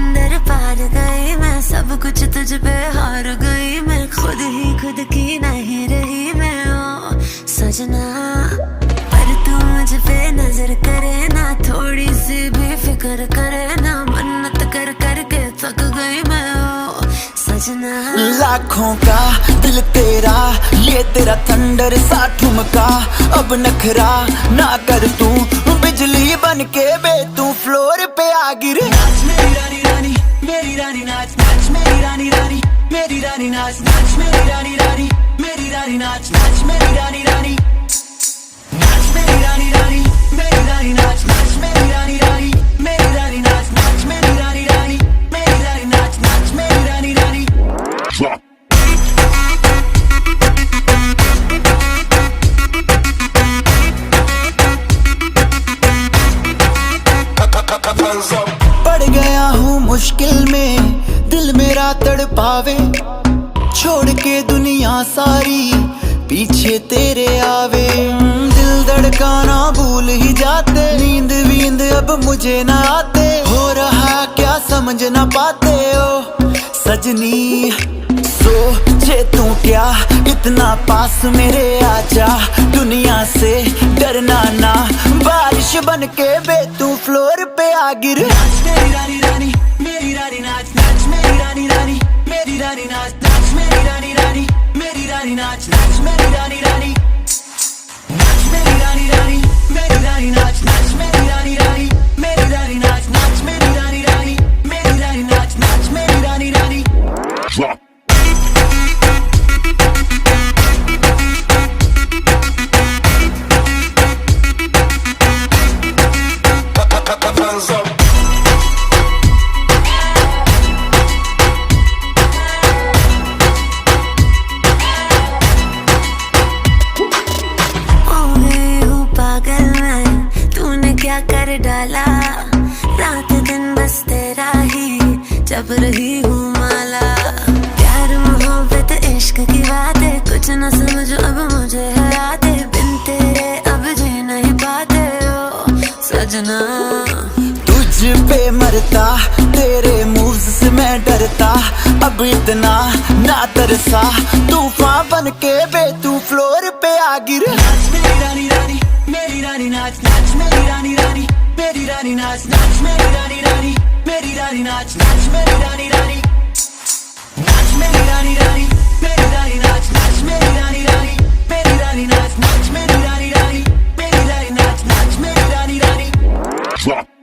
समंदर पार गई मैं, सब कुछ तुझ पे हार गई मैं, खुद ही खुद की नहीं रही मैं ओ सजना। पर तू मुझ पे नजर करे ना, थोड़ी सी भी फिक्र करे ना, मन्नत कर करके थक गई मैं ओ सजना। लाखों का दिल तेरा, ये तेरा थंडर सा ठुमका, अब नखरा ना कर तू, बिजली बन के बे तू फ्लोर पे आ गिरे। नाच मेरी रानी रानी, मेरी रानी नाच, नाच मेरी रानी रानी, मेरी रानी नाच, नाच मेरी रानी रानी, मेरी रानी नाच, नाच मेरी रानी रानी, नाच मेरी रानी रानी, मेरी रानी नाच, नाच मेरी रानी रानी, मेरी रानी नाच, नाच मेरी रानी रानी, मेरी रानी नाच, नाच मेरी रानी रानी। पड़ गया हूँ मुश्किल में, दिल मेरा तड़पावे, छोड़ के दुनिया सारी पीछे तेरे आवे। दिल धड़काना भूल ही जाते, नींद वींद अब मुझे ना आते, हो रहा क्या समझ ना पाते ओ सजनी। सोचे तू क्या इतना पास मेरे आजा, दुनिया से डरना ना, बारिश बन के बे तू फ्लोर पे आ गिर। नाच मेरी रानी रानी, मेरी रानी नाच, नाच मेरी रानी रानी, मेरी रानी नाच, नाच मेरी रानी रानी, मेरी रानी नाच, नाच मेरी रानी रानी, नाच मेरी रानी रानी, मेरी रानी नाच, नाच मेरी रानी रानी, मेरी रानी नाच, नाच मेरी रानी रानी, मेरी रानी नाच, नाच मेरी रानी रानी। क्या कर डाला, रात दिन बस तेरा ही जब रही हूँ माला। प्यार मोहब्बत इश्क की बातें कुछ न समझो अब मुझे है आते, बिन तेरे अब जी नहीं पाते ओ सजना। तुझ पे मरता, तेरे मूव्स से मैं डरता, अब इतना ना तरसा, तूफान बन के बे तू फ्लोर पे आ गिर। नाच मेरी रानी रानी, मेरी रानी नाच, नाच मेरी रानी रानी, मेरी रानी नाच, नाच मेरी रानी रानी, मेरी रानी नाच, नाच मेरी रानी रानी, नाच मेरी रानी रानी, मेरी रानी नाच, नाच मेरी रानी रानी, मेरी रानी नाच, नाच मेरी रानी रानी, मेरी रानी नाच, नाच मेरी रानी रानी।